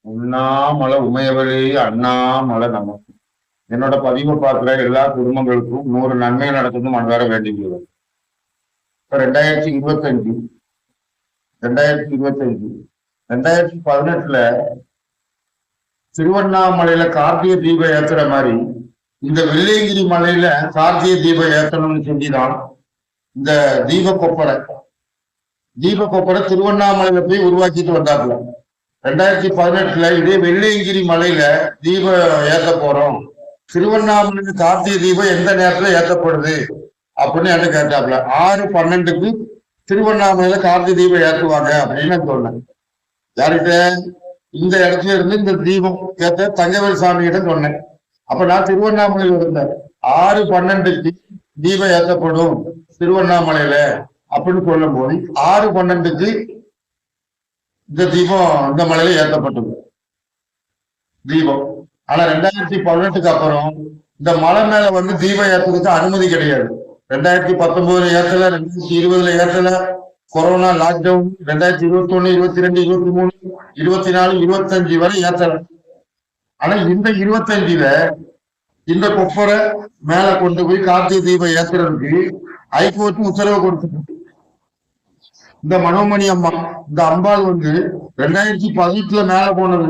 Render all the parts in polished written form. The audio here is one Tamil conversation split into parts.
உண்ணாமலை உமையவழி அண்ணாமலை நமக்கு. என்னோட பதிவை பார்க்கிற எல்லா குடும்பங்களுக்கும் 100 நன்மை நடக்கணும் மனதார வேண்டிக்கிறோம். இப்ப 2025 2018ல திருவண்ணாமலையில கார்த்திகை தீபம் ஏத்துற மாதிரி இந்த வெள்ளையங்கிரி மலையில கார்த்திகை தீபம் ஏத்தணும்னு செஞ்சுதான் இந்த தீப கொப்பரை திருவண்ணாமலையில போய் உருவாக்கிட்டு வந்தாப்புல. 2018ல இதே வெள்ளையங்கிரி மலையில தீபம் ஏத்த போறோம், திருவண்ணாமலை கார்த்திகை தீபம் எந்த நேரத்துல ஏத்தப்படுது அப்படின்னு என்ன கேட்டாப்புல. 6/12க்கு திருவண்ணாமலையில கார்த்திகை தீபம் ஏற்றுவாங்க அப்படின்னு சொன்னேன். யார்கிட்ட? இந்த இடத்துல இருந்து இந்த தீபம் ஏத்த தங்கவேல் சாமியிடம் சொன்னேன். அப்ப நான் திருவண்ணாமலையில இருந்தேன். 6/12க்கு தீபம் ஏற்றப்படும் திருவண்ணாமலையில அப்படின்னு சொல்லும் போது 6/12க்கு இந்த தீபம் இந்த மலையில ஏற்றப்பட்டது தீபம். ஆனா 2018க்கு அப்புறம் இந்த மலை மேல தீபம் ஏற்றுறதுக்கு அனுமதி கிடையாது. 2019 ஏற்றல, 2020 ஏற்றல, கொரோனா லாக்டவுன் 2021, 22, 23, 24, 25 வரை ஏற்றல. ஆனா இந்த 25ல இந்த கொப்பரை மேல கொண்டு போய் கார்த்திகை தீபம் ஏற்றுறதுக்கு ஹைகோர்ட் உத்தரவு கொடுத்து இந்த மனோமணி அம்மா, இந்த அம்பாள் 2018ல மேல போனது.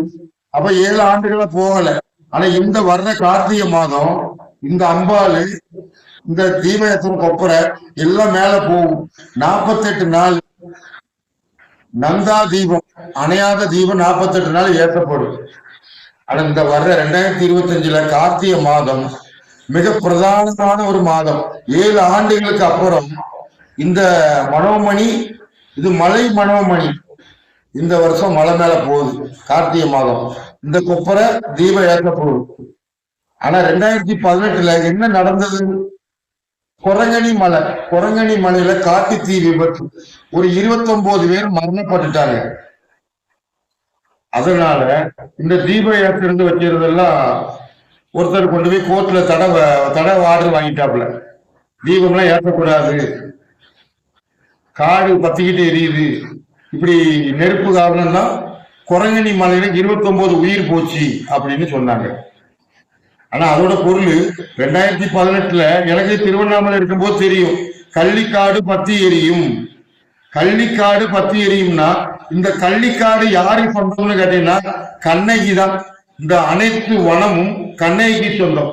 அப்ப 7 ஆண்டுகளா போகல. ஆனா இந்த வர்ற கார்த்திகை மாதம் இந்த அம்பாள் இந்த தீப ஏத்துற கொப்பரை எல்லாம் மேல போகும். 48 நாள் நந்தா தீபம், அணையாத தீபம் 48 நாள் ஏற்றப்படும். ஆனா இந்த வர்ற 2025ல கார்த்திகை மாதம் மிக பிரதானமான ஒரு மாதம். 7 ஆண்டுகளுக்கு அப்புறம் இந்த மனோமணி, இது மலை மனோமணி, இந்த வருஷம் மலை மேல போகுது. கார்த்திகை மாதம் இந்த கொப்பரை தீபம் ஏற்ற போகுது. ஆனா 2018ல என்ன நடந்தது? குரங்கணி மலையில காட்டு தீ விபத்து, ஒரு 29 பேர் மரணப்பட்டுட்டாங்க. அதனால இந்த தீபம் ஏற்றது வச்சிருந்தெல்லாம் ஒருத்தர் கொண்டு போய் கோர்ட்ல தடை ஆர்டர் வாங்கிட்டாப்புல. தீபம்லாம் ஏற்றக்கூடாது, காடு பத்திக்கிட்டு எரியுது, இப்படி நெருப்பு காரணம் தான் குரங்கணி மலையில 29 உயிர் போச்சு அப்படின்னு சொன்னாங்க. ஆனா அதோட பொருள் 2018ல எனக்கு திருவண்ணாமலை இருக்கும்போது தெரியும், கள்ளிக்காடு பத்தி எரியும். கள்ளிக்காடு பத்தி எரியும்னா இந்த கள்ளிக்காடு யாருக்கு சொந்தம்னு கேட்டீங்கன்னா கண்ணகி தான். இந்த அனைத்து வனமும் கண்ணகிக்கு சொந்தம்.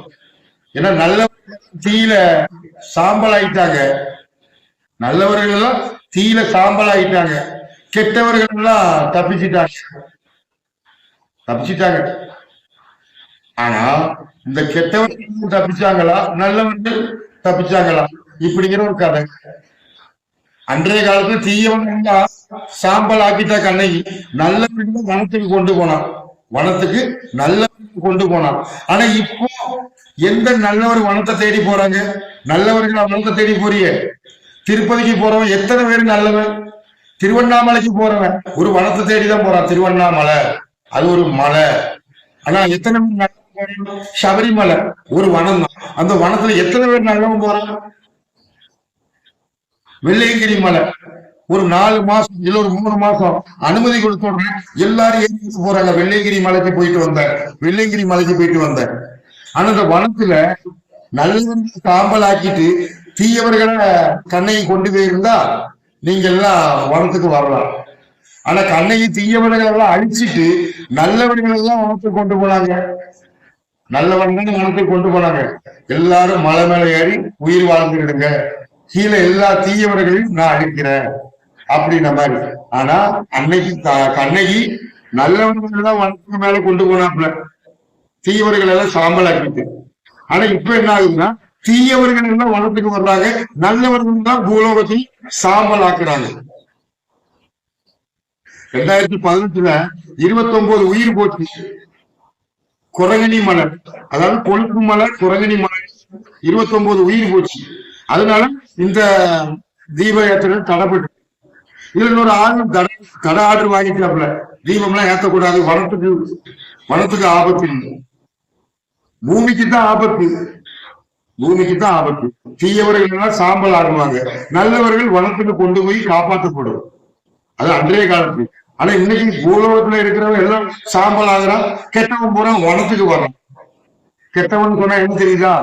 ஏன்னா நல்லவர்கள் தீயில சாம்பல் ஆயிட்டாங்க, நல்லவர்கள் எல்லாம் தீயில சாம்பல் ஆயிட்டாங்க, கெட்டவர்கள் எல்லாம் தப்பிச்சிட்டாங்க. ஆனா இந்த கெட்டவர்கள் தப்பிச்சாங்களா, நல்லவர்கள் தப்பிச்சாங்களா? இப்படிங்கிற ஒரு கதை. அன்றைய காலத்துல தீயவன் சாம்பல் ஆக்கிட்டா கண்ணகி, நல்லவர்கள் வனத்துக்கு கொண்டு போனான், வனத்துக்கு நல்லவர்கள் கொண்டு போனான். ஆனா இப்போ எந்த நல்லவர் வனத்தை தேடி போறாங்க? நல்லவர்கள் வனத்தை தேடி போறிய. திருப்பதிக்கு போறவன் எத்தனை பேர் நல்லவன்? திருவண்ணாமலைக்கு போறவன் ஒரு வனத்தை தேடிதான் போறான். திருவண்ணாமலை அது ஒரு மலை. ஆனா எத்தனை பேர்? சபரிமலை ஒரு வனம் தான், அந்த வனத்துல எத்தனை பேர் நல்லவன் போறான்? வெள்ளையங்கிரி மலை ஒரு 4 மாசம் இல்ல ஒரு 3 மாசம் அனுமதி கொடுத்தோட எல்லாரும் ஏறிட்டு போறாங்க. வெள்ளையங்கிரி மலைக்கு போயிட்டு வந்தேன். ஆனா அந்த வனத்துல நல்லவர்கள் சாம்பல் ஆக்கிட்டு தீயவர்களை கண்ணகி கொண்டு போயிருந்தா நீங்க எல்லாம் வனத்துக்கு வரலாம். ஆனா கண்ணகி தீயவர்கள் எல்லாம் அழிச்சிட்டு நல்லவர்கள் எல்லாம் வனத்துக்கு கொண்டு போனாங்க. நல்லவர்கள் வனத்துக்கு கொண்டு போனாங்க. எல்லாரும் மலை மேல ஏறி உயிர் வாழ்ந்துடுங்க, கீழே எல்லா தீயவர்களையும் நான் அழிக்கிறேன் அப்படின்ற மாதிரி. ஆனா அன்னைக்கு கண்ணகி நல்லவர்கள் தான் வனத்துக்கு மேல கொண்டு போனாப்புல, தீயவர்கள் எல்லாம் சாம்பல் ஆக்கிட்டு. ஆனா இப்ப என்ன ஆகுதுன்னா தீயவர்கள் எல்லாம் வனத்துக்கு வர்றாங்க, நல்லவர்கள் தான் பூலோகத்தில் சாம்பல் ஆக்குறாங்க. 2018ல 29 உயிர் போச்சு. குரங்கணி மலை, அதாவது கொழுப்பு மலை, குரங்கணி மலை 29 உயிர் போச்சு. அதனால இந்த தீப யாத்திரை தடைப்பட்டு. இதுல இன்னொரு தடை ஆர்டர் வாங்கிட்டாப்புல, தீபம்லாம் ஏற்றக்கூடாது, வனத்துக்கு ஆபத்து, பூமிக்கு தான் ஆபத்து. தீயவர்கள் சாம்பல் ஆடுவாங்க, நல்லவர்கள் வனத்துக்கு கொண்டு போய் காப்பாற்றப்படும். அது அன்றைய காலத்து. ஆனா இன்னைக்கு பூலோகத்துல இருக்கிறவங்க எல்லாம் சாம்பல் ஆகுறான், கெட்டவன் பூரா வனத்துக்கு வரான். கெட்டவன் சொன்னா என்ன தெரியுதா?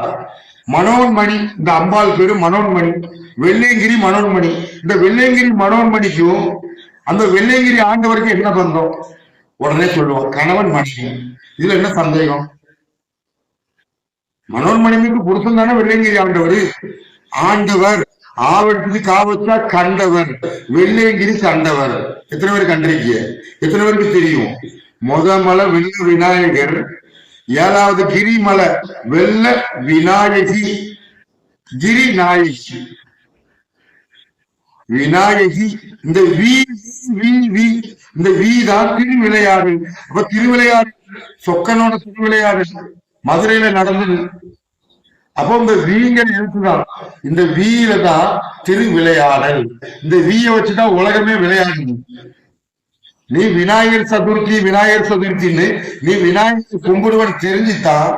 மனோன்மணி, இந்த அம்பாள் பேரு மனோன்மணி, வெள்ளையங்கிரி மனோன்மணி. இந்த வெள்ளையங்கிரி மனோன்மணிக்கும் அந்த வெள்ளையங்கிரி ஆண்டவருக்கு என்ன பந்தம்? உடனே சொல்லுவான் கணவன் மனைவி. இதுல என்ன சந்தேகம்? மனோன்மணிக்கு புருஷன் தானே வெள்ளையங்கிரி ஆண்டவர். ஆண்டவர் ஆவணத்துக்கு காவச்சா கண்டவர், வெள்ளையங்கிரி கண்டவர். எத்தனை பேர் கண்டிருக்கீங்க? எத்தனை பேருக்கு தெரியும்? மலை வெள்ள விநாயகர், 7வது கிரிமலை வெள்ள விநாயகி, கிரி நாயகி, விநாயகி. இந்த இந்த தான் திருவிளையாடு. அப்ப திருவிளையாடு சொக்கனோட திருவிளையாடு மதுரையில நடந்தது. அப்போ இந்த வீங்கிற எழுத்துதான், இந்த வீல தான் திருவிளையாடல். இந்த வீய வச்சுதான் உலகமே விளையாடுது. நீ விநாயகர் சதுர்த்தி விநாயகர் சதுர்த்தின்னு நீ விநாயகர் கும்பிடுவன் தெரிஞ்சுதான்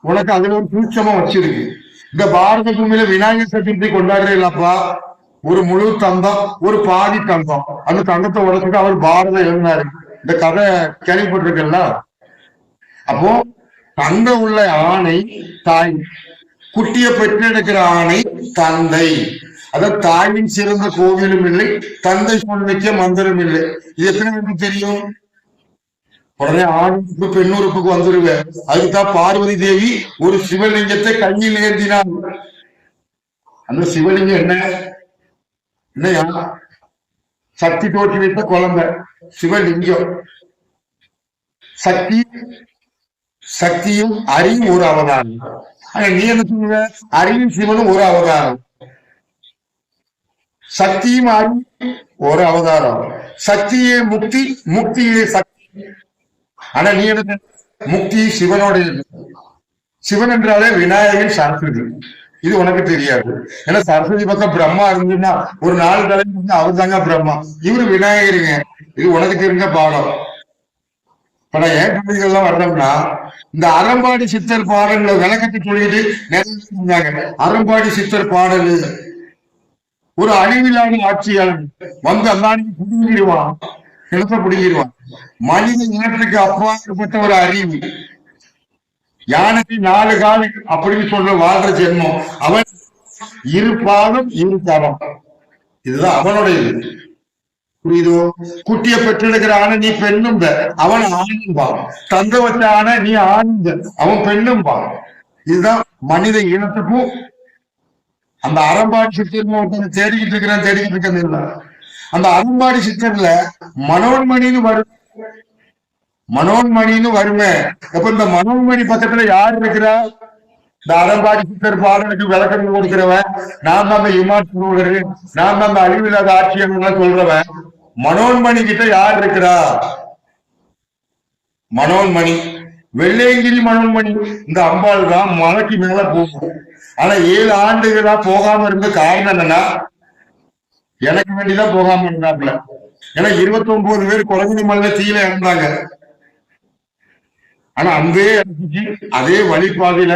உனக்கு அதுல ஒரு சூட்சமா வச்சிருக்கு. இந்த பாரத பூமியில விநாயகர் சதுர்த்தி கொண்டாடுறீங்களப்பா, ஒரு முழு தந்தம் ஒரு பாதி தந்தம், அந்த தந்தத்தை உடச்சுட்டு அவர் பாரதம் எழுதினாரு. இந்த கதை கேள்விப்பட்டிருக்கல. அப்போ தங்கம் உள்ள ஆணை தாய், குட்டிய பெற்றெடுக்கிற ஆணை தந்தை. அதாவது தாயின் சிறந்த கோவிலும் இல்லை, தந்தை சொல்லிக்க மந்திரம் இல்லை. இது எத்தனை பேருக்கு தெரியும்? உடனே ஆணுறுப்பு பெண்ணுறுப்புக்கு வந்துருவேன். அதுக்குதான் பார்வதி தேவி ஒரு சிவலிங்கத்தை கையில் ஏந்தினார். அந்த சிவலிங்கம் என்னையா? சக்தி தோற்றி வைத்த குழந்தை சிவலிங்கம். சக்தியும் அறிவும் ஒரு அவதாரம். ஆனா நீ என்ன சொல்லுவ? அறிவும் சிவனும் ஒரு அவதாரம், சக்தியும் அறிவும் ஒரு அவதாரம். சக்தியே முக்தி, முக்தியே சக்தி. ஆனா நீ என்ன? முக்தி சிவனோட இருக்கு. சிவன் என்றாலே விநாயகன், சரஸ்வதி. இது உனக்கு தெரியாது. ஏன்னா சரஸ்வதி பக்கம் பிரம்மா இருந்துன்னா ஒரு 4 தலைமுறை அவர் தாங்க பிரம்மா, இவரு விநாயகருங்க. இது உனக்கு தெரிஞ்ச பாடம். பல ஏற்றெல்லாம் வர்றோம்னா இந்த அறம்பாடி சித்தர் பாடல்களை விளக்கத்தை சொல்லிட்டு நிறைய அறம்பாடி சித்தர் பாடல் ஒரு அழிவில்லாத ஆட்சியாளன் வந்து அல்லாடி புடுங்கிடுவான், நிலத்தை புடுங்கிடுவான். மனித இனத்துக்கு அப்பாற்பட்ட ஒரு அறிவு, யானைக்கு 4 கால் அப்படின்னு சொல்ற வாழ்ற ஜென்மம். அவன் 2 பாதம் 2 தரம், இதுதான் அவனுடைய இது. புரியுதோ? குட்டிய பெற்றெடுக்கிற ஆன நீ பெண்ணும், அவன் ஆணும்பான். தந்த வச்ச ஆன நீ ஆணுங்க, அவன் பெண்ணும்பான். இதுதான் மனித இனத்துக்கும் அந்த அறம்பாடி சித்தர் தேடிக்கிட்டு இருக்கிறேன் இல்ல. அந்த அறம்பாடி சித்தர்ல மனோன்மணின்னு வருமே. அப்ப இந்த மனோன்மணி பக்கத்துல யார் இருக்கிறா? இந்த அறம்பாடி சித்தர் பாடலுக்கு விளக்கம் கொடுக்கிறவன் நான் தான், அந்த இமாச்சூழரு நான் தான், அந்த அழிவில்லாத ஆட்சியம் சொல்றவன். மனோன்மணி கிட்ட யார் இருக்கிறா? மனோன்மணி, வெள்ளையங்கிரி மனோன்மணி. இந்த அம்பாள் தான் மலைக்கு மேல போகும். ஆனா 7 ஆண்டுகளா போகாம இருந்த காரணம் என்னன்னா, எனக்கு வேண்டிதான் போகாம இருந்தாப்புல. ஏன்னா 29 பேர் குழந்தை மலையில தீயில இறந்தாங்க. ஆனா அதே வழிபாதையில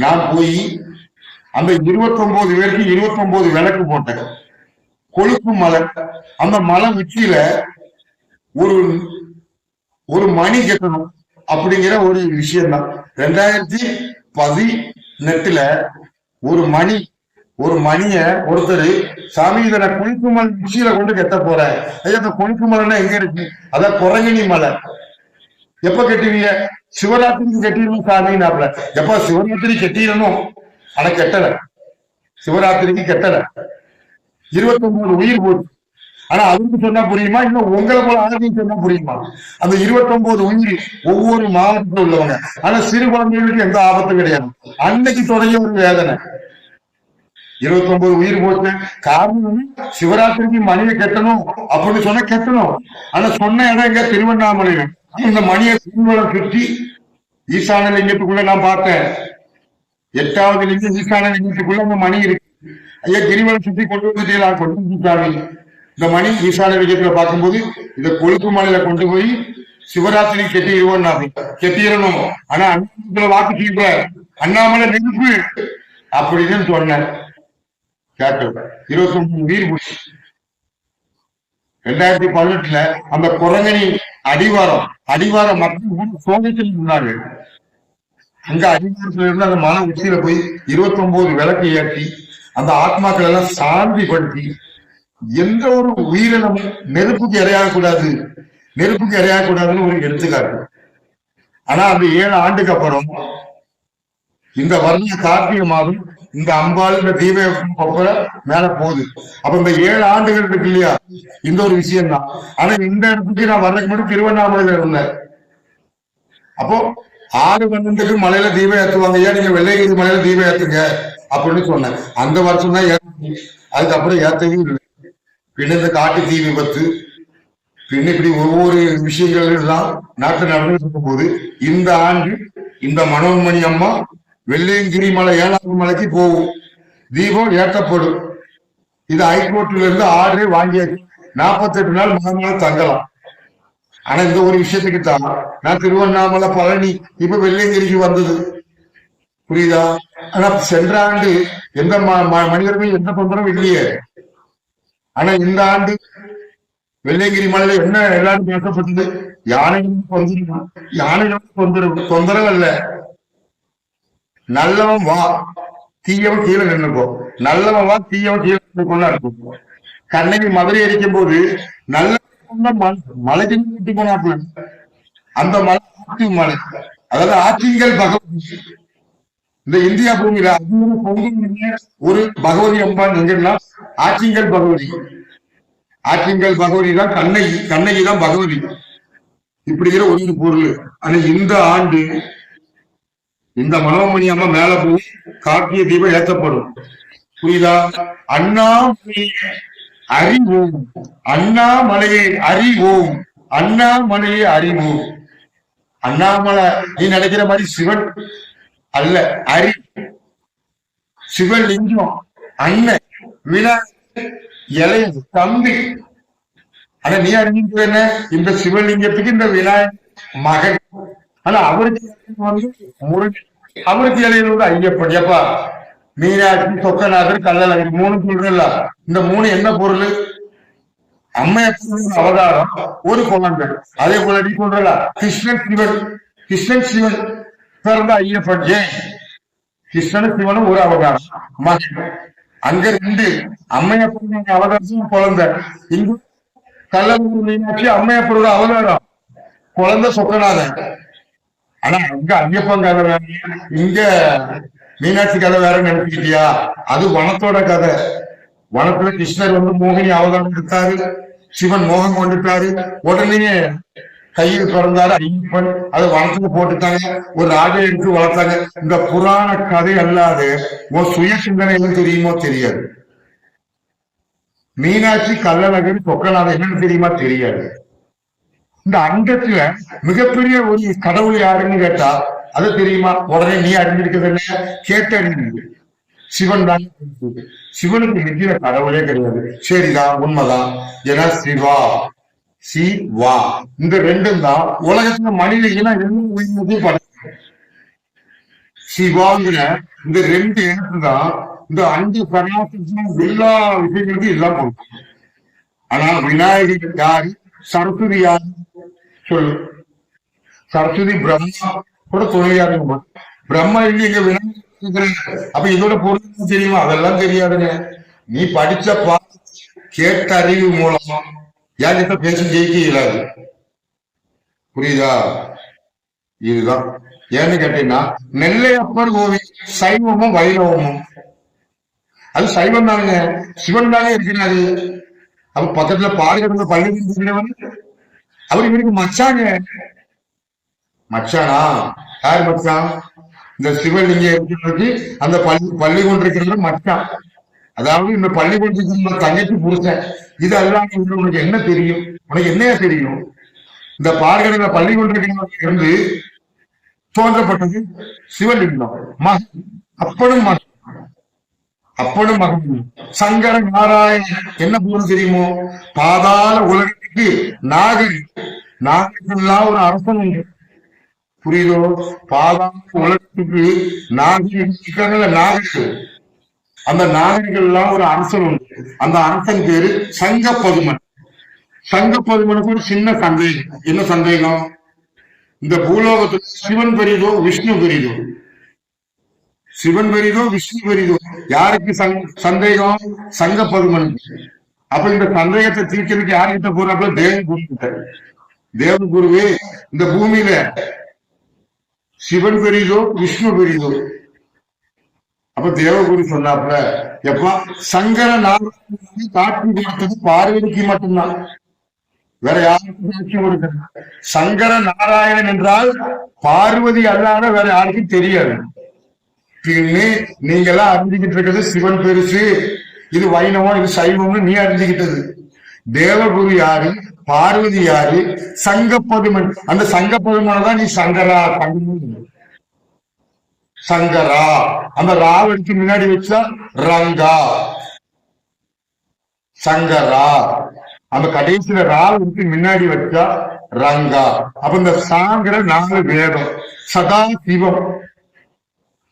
நான் போய் அந்த 29 பேருக்கு 29 விளக்கு போட்டேன். கொழுப்பு மலை, அந்த மலை உச்சியில ஒரு மணி கட்டணும் அப்படிங்கிற ஒரு விஷயம் தான். 2018 ஒரு மணிய ஒருத்தர் சாமி இதை கொழுப்பு மலை உச்சியில கொண்டு கட்ட போறேன். ஐயா அந்த கொழுப்பு மலைன்னா எங்க இருக்கு? அதான் குரங்கணி மலை. எப்ப கட்டுவீங்க? சிவராத்திரிக்கு கட்டிடணும் சாமின்னாப்ல. எப்ப சிவராத்திரி கட்டிடணும், ஆனா கெட்டல. சிவராத்திரிக்கு கெட்டல. 29 உயிர் போச்சு. ஆனா அதுக்கு சொன்னா புரியுமா? இன்னும் உங்களை போல ஆளுநர் சொன்னா புரியுமா? அந்த 29 உயிர் ஒவ்வொரு மாவட்டத்தில் உள்ளவங்க. ஆனா சிறு குழந்தைகளுக்கு எந்த ஆபத்தும் கிடையாது. அன்னைக்கு தொடங்கிய ஒரு வேதனை. 29 உயிர் போச்சு. காரணம் சிவராத்திரிக்கு மணியை கட்டணும் அப்படின்னு சொன்னா கட்டணும். ஆனா சொன்ன இடம் எங்க? திருவண்ணாமலையில. இந்த மணியை திருவள்ளம் சுற்றி ஈசான லிங்கத்துக்குள்ள நான் பார்த்தேன். 8வது லிங்கம் ஈசான லிங்கத்துக்குள்ள அந்த மணி இருக்கு. ஐயா கிரிவலம் சுற்றி கொண்டு வந்துட்டீங்களா? கொண்டு வந்துட்டாங்க. இந்த மணி ஈசான லிங்கத்துல பார்க்கும்போது இந்த கொழுப்பு மலையில கொண்டு போய் சிவராத்திரி கெட்டிடணும். ஆனா அண்ணாமலை வாக்கு செய்ய அண்ணாமலை நெருப்பு அப்படின்னு சொன்னேன். கேட்கல. 29 உயிர் போச்சு. 2018 அந்த குரங்கணி அடிவாரம் மக்கள் சோகத்தில் இருந்தாங்க. அங்க அடிவாரத்துல இருந்து அந்த மன உச்சியில போய் 29 விளக்கு ஏற்றி அந்த ஆத்மாக்கள் எல்லாம் சாந்திப்படுத்தி, எந்த ஒரு உயிரினமும் நெருப்புக்கு இரையாகக்கூடாதுன்னு ஒரு எடுத்துக்காட்டு. ஆனா அந்த 7 ஆண்டுக்கு அப்புறம் இந்த வருட கார்த்திகை மாதம் இந்த அம்பாள் இந்த தீப மேல போகுது. அப்ப இந்த 7 ஆண்டுகள் இருக்கு இல்லையா, இந்த ஒரு விஷயம் தான். ஆனா இந்த இடத்துக்கு நான் வர்றதுக்கு முன்னாடி திருவண்ணாமலையில இருந்தேன். அப்போ 6 12க்கு மலையில தீபம் ஏற்றுவாங்க, ஐயா நீங்க வெள்ளையகிரி மலையில தீபம் ஏத்துங்க அப்படின்னு சொன்னேன். அந்த வருஷம் தான் அதுக்கப்புறம் ஏற்றவே இல்லை. பின்ன இந்த காட்டு தீ விபத்து, பின்ன இப்படி ஒவ்வொரு விஷயங்கள் எல்லாம் நாட்டில் நடந்துட்டு இருக்கும் போது இந்த ஆண்டு இந்த மனோன்மணி அம்மா வெள்ளையங்கிரி மலை 7வது மலைக்கு போகும், தீபம் ஏற்றப்படும். இது ஹைகோர்ட்ல இருந்து ஆர்டரே வாங்கியாச்சு. 48 நாள் மனமலை தங்கலாம். ஆனா இந்த ஒரு விஷயத்துக்கு தான் நான் திருவண்ணாமலை பழனி இப்ப வெள்ளையங்கிரிக்கு வந்தது, புரியுதா? ஆனா சென்ற ஆண்டு எந்த மனிதர்களும் எந்த தொந்தரவும் இல்லையே. ஆனா இந்த ஆண்டு வெள்ளையங்கிரி மலையில என்ன எல்லாரும் பேசப்பட்டது, யானைகளும் தொந்தரவு அல்ல, நல்லவன் வா தீயவன் கீழே நின்றுக்கும், நல்லவன் வா தீயவன் கீழே நின்றுக்கொள்ளா இருக்கும். கண்ணகி மதுரை எரிக்கும் போது நல்ல மலைக்கு கூட்டி போனாப்புல, அந்த மலை ஆற்றி மலை, அதாவது ஆற்றிங்கல் பகவதி. இந்த இந்தியா பூமியில ஒரு பகவதி அம்பான் எங்கன்னா ஆற்றிங்கல் பகவதி. ஆற்றிங்கல் பகவதி தான் கண்ணகி தான் பகவதி, இப்படிங்கிற ஒரு பொருள். ஆனா இந்த ஆண்டு இந்த மனோமணி அம்மா மேல போய் கார்த்திகை தீபம் ஏற்றப்படும், புரியுதா? அண்ணாமலையை அறிவோம், அண்ணாமலையை அறிவோம், அண்ணாமலையை அறிவோம். அண்ணாமலை நீ நினைக்கிற மாதிரி சிவன் அல்ல, சிவலிங்கம் அண்ணன், விநாயகர் இளையது தம்பி. ஆனா நீ அறிஞ்சிட்டு என்ன, இந்த சிவலிங்கத்துக்கு இந்த விநாயகர் மகன். ஆனா அவருக்கு வந்து முருகன், அவருக்கு இலையில வந்து ஐயப்பன். எப்பா மீனாட்சி, சொக்கநாதர், கள்ளழகர் 3 சொல்றல, இந்த 3 என்ன பொருள்? அம்மையப்பன் அவதாரம், ஒரு குழந்தை. அதே போல நீ சொல்றல கிருஷ்ணன் சிவன் பிறந்த ஐயப்பன். ஏன் கிருஷ்ணன் சிவனும் ஒரு அவதாரம் மகன். அங்க 2 அம்மையப்பன் அவதாரம் குழந்தை. இங்கு கள்ளழகர் மீனாட்சி அம்மையப்பனோட அவதாரம் குழந்தை சொக்கநாதன். ஆனா அங்க ஐயப்பன் கதை வேற, இங்க மீனாட்சி கதை வேற நினைச்சுக்கிட்டியா? அது வனத்தோட கதை. வனத்துல கிருஷ்ணர் வந்து மோகினி அவதாரம் எடுத்தாரு, சிவன் மோகம் கொண்டுட்டாரு, உடனே கையில் பிறந்தாரு ஐயப்பன். அது வனத்துல போட்டுட்டாங்க, ஒரு ராஜா எடுத்து வளர்த்தாங்க. இந்த புராண கதை அல்லாது உன் சுய சிந்தனை என்ன தெரியுமோ தெரியாது. மீனாட்சி, கள்ளழகர், சொக்கநாதன் என்னன்னு தெரியுமா தெரியாது. இந்த அண்டத்துல மிகப்பெரிய ஒரு கடவுள் யாருன்னு கேட்டா அது தெரியுமா? உடனே நீ அறிஞ்சிருக்கிறது கேட்ட சிவன் தான். சிவனுக்கு இருக்கிற கடவுளே கிடையாது. சரிதான், உண்மைதான். ஏன்னா சிவா இந்த 2ம் தான் உலகத்துல மனித இனம் என்ன உயிரினத்தையும் படைச்சு. சிவாங்கிற இந்த 2 இனத்து தான் இந்த அஞ்சு சராசரி எல்லா விஷயங்களுக்கும் எல்லாம் கொடுக்கும். ஆனா விநாயகர் யாரு, சரஸ்வதி யாரு சொல்லு? சரஸ்வதி பிரம்மா கூட துணையாருங்க. பிரம்மா இல்லைங்க விநாயகர். அப்ப இதோட பொருள் தெரியுமா? அதெல்லாம் தெரியாதுங்க. நீ படிச்ச கேட்ட அறிவு மூலமா யார்கிட்ட பேச ஜெயிக்க இயலாது, புரியுதா? இதுதான் ஏன்னு கேட்டீங்கன்னா, நெல்லையப்பர் கோவில் சைவமும் வைணவமும். அது சைவம் தானுங்க, சிவன் தானே இருக்கிறாரு. அப்ப பக்கத்துல பாடுகிற பள்ளி அவரு இவருக்கு மச்சாங்க. மச்சானா? யார் மச்சான்? இந்த சிவலிங்க இருக்கிறதுக்கு அந்த பள்ளி கொண்டிருக்கிறது மச்சான். அதாவது இந்த பள்ளி கொண்டிருக்கிற தங்கச்சி புருஷன். இது அல்லாம உனக்கு என்ன தெரியும்? உனக்கு என்னையா தெரியும்? இந்த பார்கடல பள்ளி கொண்டிருக்கிறவங்க இருந்து தோன்றப்பட்டது சிவலிங்கம், மகன், அப்பனும் மகன், அப்பனும் மகன். சங்கர நாராயணன் என்ன பொருள் தெரியுமோ? பாதாள உலகத்துக்கு நாகரிகெல்லாம் ஒரு அரசன் உண்டு, புரியுதோ? பாதாள உலகத்துக்கு நாகரிகம், அந்த நாகரிகள் எல்லாம் ஒரு அரசன் உண்டு. அந்த அரசன் பேரு சங்க பதுமன். சங்க பதுமனுக்கு ஒரு சின்ன சந்தேகம். என்ன சந்தேகம்? இந்த பூலோகத்துல சிவன் பெரிதோ விஷ்ணு பெரிதோ? சிவன் பெரிதோ விஷ்ணு பெரிதோ? யாருக்கு சந்தேகம்? சங்க பதுமனுக்கு. அப்ப இந்த சந்தேகத்தை தீர்க்கிறதுக்கு யார்கிட்ட போறாப்புல? தேவகுரு கிட்ட. தேவகுருவே, இந்த பூமியில சிவன் பெரிதோ விஷ்ணு பெரிதோ? அப்ப தேவகுரு சொன்னாப்புல, எப்பா சங்கர நாராயணனை காட்சி கொடுத்தது பார்வதிக்கு மட்டும்தான், வேற யாருக்கும் காட்சி கொடுக்கிறது. சங்கர நாராயணன் என்றால் பார்வதி அல்லாத வேற யாருக்கும் தெரியாது. நீங்க எல்லாம் அறிஞ்சுக்கிட்டு இருக்கிறது சிவன் பெருசு, இது வைணவம், இது சைவம்னு நீ அறிஞ்சுக்கிட்டது. தேவகுரு யாரு? பார்வதி யாரு? சங்கப்பதுமன். அந்த சங்கப்பதுமனை தான் நீ சங்கரா சங்கரா. அந்த ராவடிக்கு முன்னாடி வச்சா ரங்கா சங்கரா. அந்த கடைசியில ராவடிக்கு முன்னாடி வச்சா ரங்கா. அப்ப இந்த சாங்கிற 4 வேதம். சதா சிவம்.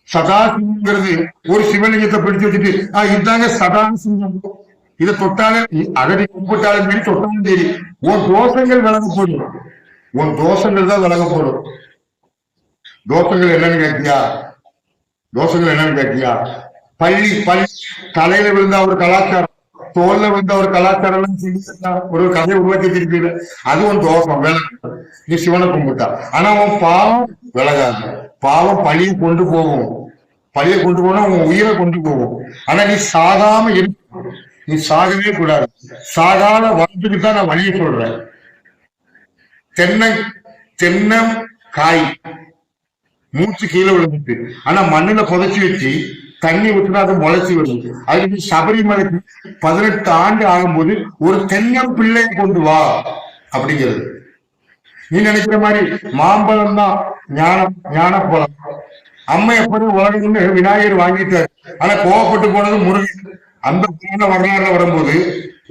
சதாசிவங்கிறது ஒரு சிவலிங்கத்தை பிடிச்சு வச்சுட்டு இதுதாங்க சதாசிவம், இதை தொட்டாலே அகடி கும்பிட்டாலும் சரி தொட்டாலும் சரி உன் தோஷங்கள் விலகப்படும். உன் தோஷங்கள் தான் விலகப்படும். தோஷங்கள் என்னன்னு கேட்டியா? தோஷங்கள் என்னன்னு கேட்டியா? பள்ளி தலையில விழுந்த ஒரு கலாச்சாரம், தோல்ல விழுந்த ஒரு கலாச்சாரம் ஒரு கதையை உருவாக்கி வச்சிருக்கீங்க, அது உன் தோஷம் விலக. நீ சிவனை கும்பிட்டா. ஆனா உன் பாவம் விலகாது. பாவம் பழியை கொண்டு போகும். பழியை கொண்டு போனா உன் உயிரை கொண்டு போகும். ஆனா நீ சாகாம இருக்க, நீ சாகவே கூடாது. சாகாத வாழ்த்துக்கு தான் நான் வழியை சொல்றேன். தென்னம் காய் மூச்சு கீழே விழுந்துட்டு, ஆனா மண்ணுல புதைச்சி வச்சு தண்ணி விட்டுனா அது முளைச்சி வருது. அதுக்கு சபரிமலைக்கு 18 ஆண்டு ஆகும்போது ஒரு தென்னம் பிள்ளையை கொண்டு வா அப்படிங்கிறது. நீ நினைக்கிற மாதிரி மாம்பழம் தான் ஞானப்பழம். அம்மை எப்போதும் உலகம்னு விநாயகர் வாங்கிட்டாரு. ஆனா கோவப்பட்டு போனது முருகன். அந்த புராண வரலாறுல வரும்போது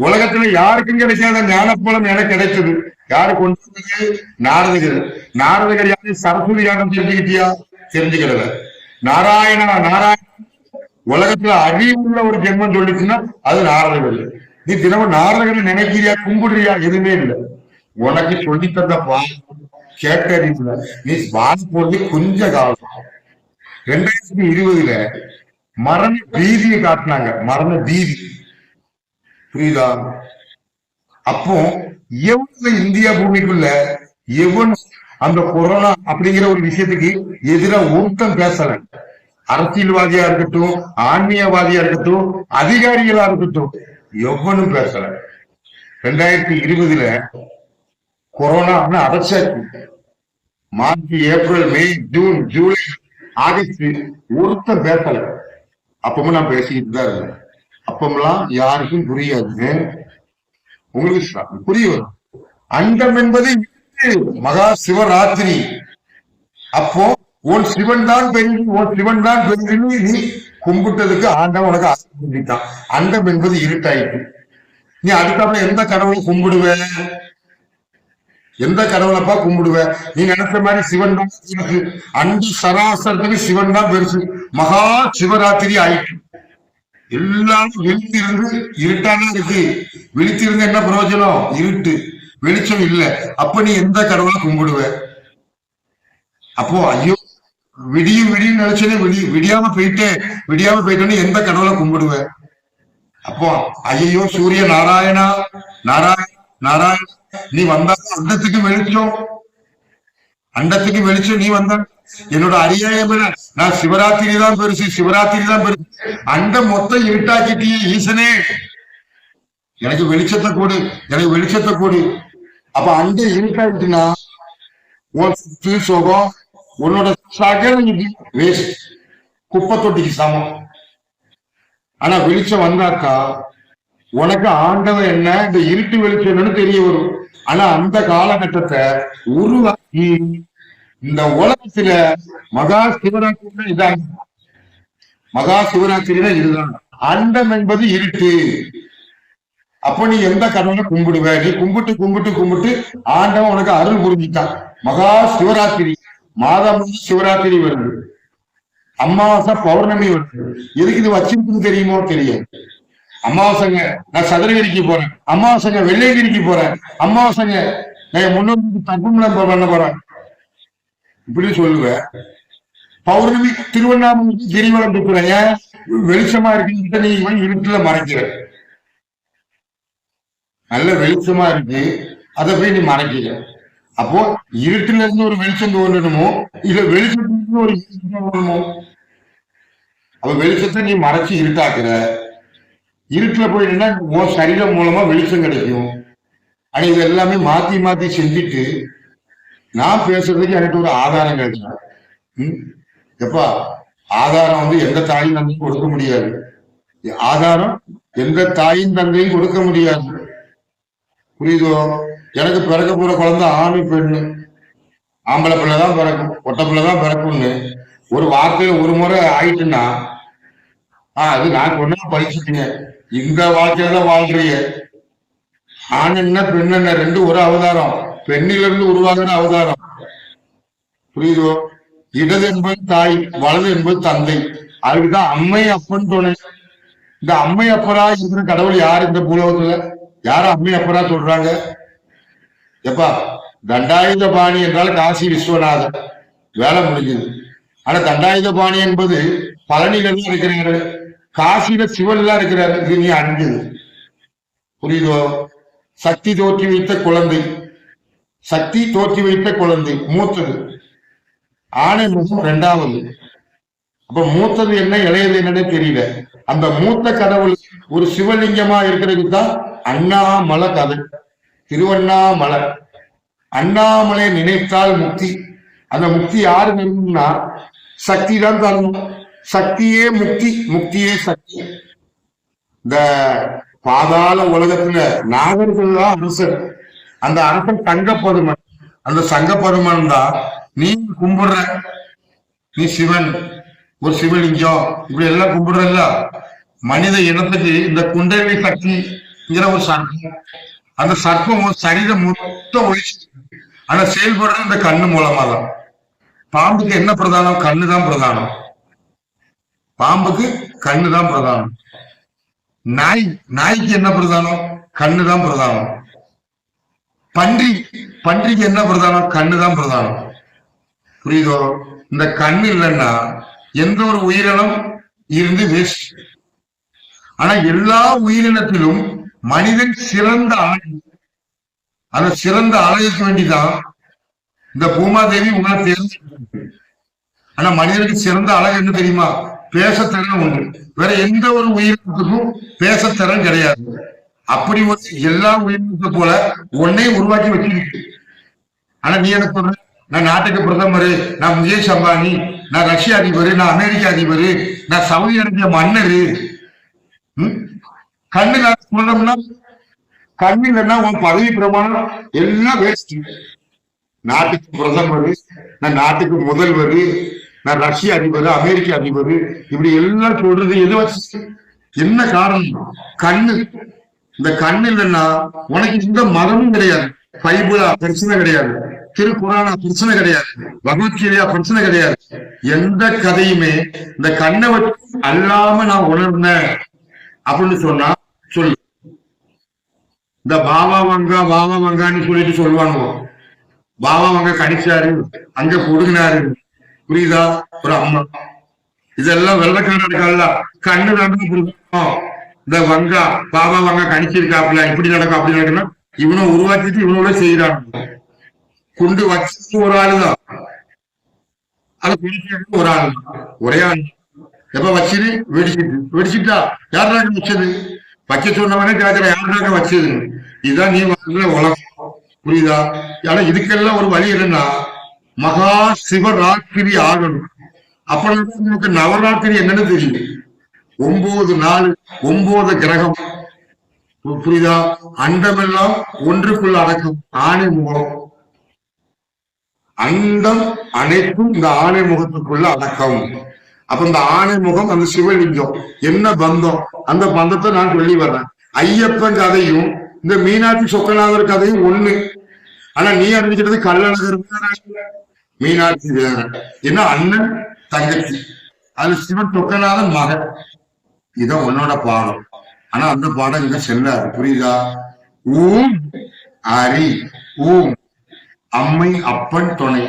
உலகத்துல யாருக்கும் கிடைக்காத ஞானப்பழம் எனக்கு கிடைச்சது. யாரு கொண்டு வந்தது? நாரதகர். நாரதகர் யாரு? சரஸ்வதி யாகம் தெரிஞ்சுக்கிட்டியா? தெரிஞ்சுக்கிறத. நாராயண உலகத்துல அறிவுள்ள ஒரு ஜென்மம் சொல்லிச்சுன்னா அது நாரதகர். நீ தினமும் நாரதகரை நினைக்கிறியா? கும்பிடுறியா? எதுவுமே இல்லை. உனக்கு சொல்லி தந்த கேட்டறிவுல நீ வாழ போறது கொஞ்ச காலம். 2020 மரண பீதியை காட்டினாங்க. மரண பீதி, புரியுதா? அப்போ எவ்வளவு இந்தியா பூமிக்குள்ள எவன் அந்த கொரோனா அப்படிங்கிற ஒரு விஷயத்துக்கு எதிராக ஒருத்தம் பேசல. அரசியல்வாதியா இருக்கட்டும், ஆன்மீகவாதியா இருக்கட்டும், அதிகாரிகளா இருக்கட்டும், எவனும் பேசல. 2020 கொரோனா அடைச்சாச்சு. மார்ச், ஏப்ரல், மே, ஜூன், ஜூலை, ஆகஸ்ட் ஒருத்தர் பேசல. அப்பவும் நான் பேசிக்கிட்டு தான் இருந்தேன். அப்பமெல்லாம் யாருக்கும் புரியாது. உங்களுக்கு புரியும். அண்டம் என்பது மகா சிவராத்திரி. அப்போ உன் சிவன் தான் பெரிய, உன் சிவன் தான் பெரிய நீ கும்பிட்டதுக்கு ஆண்டவன் உனக்கு ஆசைப்பட்டான். அண்டம் என்பது இருட்டாயிட்டு. நீ அதுக்கப்புறம் எந்த கடவுளை கும்பிடுவ? எந்த கடவுளப்பா கும்பிடுவ? நீ நினைச்ச மாதிரி சிவன் தான் பெருசு. அண்ட சராசரத்துக்கு சிவன் தான் பெருசு. மகா சிவராத்திரி ஆயிட்டு எல்லாம் விழித்திருந்து இருட்டாதான் இருக்கு. விழித்திருந்து என்ன பிரயோஜனம்? இருட்டு, வெளிச்சம் இல்ல. அப்ப நீ எந்த கடவுளை கும்பிடுவ? அப்போ ஐயோ விடியும் விடியும் நினைச்சனே விடியாம போயிட்டேன்னு எந்த கடவுளை கும்பிடுவ? அப்போ ஐயோ சூரிய நாராயணா நாராயணா நீ வந்தா அண்டத்துக்கு வெளிச்சம், அண்டத்துக்கு வெளிச்சம். நீ வந்த என்னோட அறியாயம், நான் சிவராத்திரி தான் பெருசு, சிவராத்திரி தான் பெருசு. அண்டம் மொத்தம் இருட்டாக்கிட்டியே ஈசனே, எனக்கு வெளிச்சத்தை கூடு, எனக்கு வெளிச்சத்தை கூடு. அப்ப அண்டம் இருட்டாக்கிட்டுனா உன் சுகம், உன்னோட சகல வேஸ்ட், குப்பை தொட்டிக்கு சமம். ஆனா வெளிச்சம் வந்தாக்கா உனக்கு ஆண்டவன் என்ன, இந்த இருட்டு வெளிச்சம் என்னன்னு தெரிய வரும். ஆனா அந்த காலகட்டத்தை உருவாக்கி இந்த உலகத்துல மகா சிவராத்திரி இதாங்க. மகா சிவராத்திரி தான் இதுதான். அண்டம் என்பது இருட்டு. அப்ப நீ எந்த கடவுளை கும்பிடுவ? நீ கும்பிட்டு கும்பிட்டு கும்பிட்டு ஆண்டவன் உனக்கு அருள் புரிஞ்சிட்டான். மகா சிவராத்திரி மாதம் சிவராத்திரி வருது, அமாவாசை பௌர்ணமி வருது. எதுக்கு இது வச்சிருக்குன்னு தெரியுமோ? தெரியாது. அமாவாசைங்க நான் சதுரகிரிக்கு போறேன், அமாவாசைங்க வெள்ளையங்கிரிக்கு போறேன், அமாவாசைங்க நான் முன்னோருக்கு தப்புமலம் பண்ண போறேன், இப்படி சொல்லுவேன். பௌர்ணமி திருவண்ணாமலைக்கு கிரிவலம் இருக்கிறேன், வெளிச்சமா இருக்குன்னு நீ இருட்டுல மறைக்கிற. நல்ல வெளிச்சமா இருக்கு, அதை போய் நீ மறைக்கிற. அப்போ இருட்டுல இருந்து ஒரு வெளிச்சம் தோன்றணுமோ இல்ல வெளிச்சத்துல ஒரு வரணுமோ? அப்ப வெளிச்சத்தை நீ மறைச்சு இருட்டாக்குற. இருட்டுல போயிட்டுன்னா உன் சரீரம் மூலமா வெளிச்சம் கிடைக்கும். ஆனா இது எல்லாமே மாத்தி மாத்தி செஞ்சுட்டு நான் பேசுறதுக்கு எனக்கு ஒரு ஆதாரம் கிடைக்கும். எப்பா ஆதாரம் வந்து எந்த தாயும் தந்தையும் கொடுக்க முடியாது. ஆதாரம் எந்த தாயும் தந்தையும் கொடுக்க முடியாது. புரியுதோ? எனக்கு பிறக்க போற குழந்தை ஆணு பெண்ணு, ஆம்பளை பிள்ளைதான் பிறக்கும், ஒட்ட பிள்ளைதான் பிறக்கும்னு ஒரு வார்த்தையில ஒரு முறை ஆயிட்டுன்னா அது நான் கொண்டா படிச்சுட்டீங்க. இந்த வாழ்க்கையில தான் வாழ்றீங்க. ஆண் என்ன பெண் என்ன ரெண்டு ஒரு அவதாரம், பெண்ணிலிருந்து உருவாகிற அவதாரம். புரியுதோ? இடது என்பது தாய், வலது என்பது தந்தை. அதுக்குதான் அம்மை அப்பன் துணை. இந்த அம்மை அப்பரா இருக்கிற கடவுள் யார் இந்த பூலோகத்துல? யாரும் அம்மை அப்பரா சொல்றாங்க? எப்பா தண்டாயுத பாணி என்றால் காசி விஸ்வநாதன், வேலை முடிஞ்சது. ஆனா தண்டாயுத பாணி என்பது பழனியில தான் இருக்கிறாரு, காசியில சிவன் எல்லாம் இருக்கிறாரு. இது நீ அறிஞ்சது. புரியுதோ? சக்தி தோற்றி வைத்த குழந்தை, சக்தி தோற்றி வைத்த குழந்தை மூத்தது, ஆணை முகம் இரண்டாவது. அப்ப மூத்தது என்ன இளையது என்னன்னு தெரியல. அந்த மூத்த கடவுள் ஒரு சிவலிங்கமா இருக்கிறதுக்கு தான் அண்ணாமலை கதை. திருவண்ணாமலை, அண்ணாமலை நினைத்தால் முக்தி. அந்த முக்தி யாரு தரணும்னா சக்தி தான் தரணும். சக்தியே முக்தி, முக்தியே சக்தி. இந்த பாதாள உலகத்துல நாகர்கள் தான் அரசர். அந்த அரசன் சங்கப்பெருமன். அந்த சங்கப்பெருமன் தான் நீ கும்பிடுற. நீ சிவன், ஒரு சிவலிங்கம், இப்படி எல்லாம் கும்பிடுறல்ல. மனித இனத்துக்கு இந்த குண்டலினி சக்திங்கிற ஒரு சர்ப்பம், அந்த சர்ப்பம் சரீரம் மொத்தம் ஒழிச்சு. ஆனா செயல்படுறது இந்த கண்ணு மூலமா தான். பாம்புக்கு என்ன பிரதானம்? கண்ணுதான் பிரதானம். பாம்புக்கு கண்ணுதான் பிரதானம். நாய்க்கு என்ன பிரதானம்? கண்ணுதான் பிரதானம். பன்றிக்கு என்ன பிரதானம்? கண்ணுதான் பிரதானம். புரியுதோ? இந்த கண்ணு இல்லைன்னா எந்த ஒரு உயிரினம் இருந்து வேஸ்ட். ஆனா எல்லா உயிரினத்திலும் மனிதன் சிறந்த அழகு. அந்த சிறந்த அழகுக்கு வேண்டிதான் இந்த பூமாதேவி உங்களை தேர்ந்தெடுக்க. ஆனா மனிதனுக்கு சிறந்த அழகு என்ன தெரியுமா? பேசத்திறன் உண்டு. வேற எந்த ஒரு உயிரினத்துக்கும் பேசத்திறன் கிடையாது. அப்படி ஒரு எல்லா உயிரினத்தை போல ஒன்னே உருவாக்கி வச்சிருக்கு. ஆனா நீ எனக்கு சொல்ற, நான் நாட்டுக்கு பிரதமர், நான் முகேஷ் அம்பானி, நான் ரஷ்ய அதிபர், நான் அமெரிக்க அதிபர், நான் சவுதி அரேபிய மன்னர். கண்ணு சொல்லணும்னா கண்ணு இல்லைன்னா உன் பதவி பிரமாணம் எல்லாம் வேஸ்ட். நாட்டுக்கு பிரதமர், நான் நாட்டுக்கு முதல்வர், நான் ரஷ்ய அதிபர், அமெரிக்க அதிபர், இப்படி எல்லாம் சொல்றது எது வச்சு? என்ன காரணம்? கண்ணு. இந்த கண்ணு இல்லைன்னா உனக்கு இந்த மதமும் கிடையாது, பைபிளா பிரச்சனை கிடையாது, திருக்குறானா பிரச்சனை கிடையாது, பகவத்கீதையா பிரச்சனை கிடையாது. எந்த கதையுமே இந்த கண்ணை வச்சு அல்லாம நான் உணர்ந்தேன் அப்படின்னு சொன்னா சொல்லு. இந்த பாபா வங்கான்னு சொல்லிட்டு சொல்லுவாங்க. பாபா வங்க கடிச்சாரு, அங்க கொடுங்கினாரு. புரியுதா? ஒரு அம்மா. இதெல்லாம் வெள்ளக்காரர்கள்ல கண்ணு நடந்து இந்த வங்கா பாபா வங்க கணிச்சிருக்காப்புல, இப்படி நடக்கும் அப்படி நடக்குன்னா இவனை உருவாக்கிட்டு இவனோட செய்யறாங்க. குண்டு வச்சு ஒரு ஆளுதான், அதை பிடிக்கிறது ஒரு ஆளு, ஒரே ஆள். எப்ப வச்சிரு வெடிச்சுட்டா யாருனாக்க வச்சது? வைக்க சொன்னவனே கேட்கிற யாருனாக்க வச்சது? இதுதான் நீ வாழ்ற உலகம். புரியுதா? ஆனா இதுக்கெல்லாம் ஒரு வழி என்னன்னா மகா சிவராத்திரி ஆகணும். அப்பதான் உங்களுக்கு நவராத்திரி என்னன்னு தெரியும். 9 நாள் 9 கிரகம். புரியுதா? அண்டமெல்லாம் ஒன்றுக்குள்ள அடக்கம். ஆணை முகம், அண்டம் அனைத்தும் இந்த ஆணை முகத்துக்குள்ள அடக்கம். அப்ப இந்த ஆணை முகம் அந்த சிவலிங்கம் என்ன பந்தம்? அந்த பந்தத்தை நான் சொல்லி வர்றேன். ஐயப்பன் கதையும் இந்த மீனாட்சி சொக்கநாதர் கதையும் ஒண்ணு. ஆனா நீ அறிஞ்சிக்கிறது கள்ளழகர் மீனாட்சி வேற. ஏன்னா அண்ணன் தங்கச்சி, அது சிவன் சொக்கநாதன் மகன். இதான் உன்னோட பாடம். ஆனா அந்த பாடம் இங்க செல்லாது. புரியுதா? ஊம் அரி ஊம் அம்மை அப்பன் துணை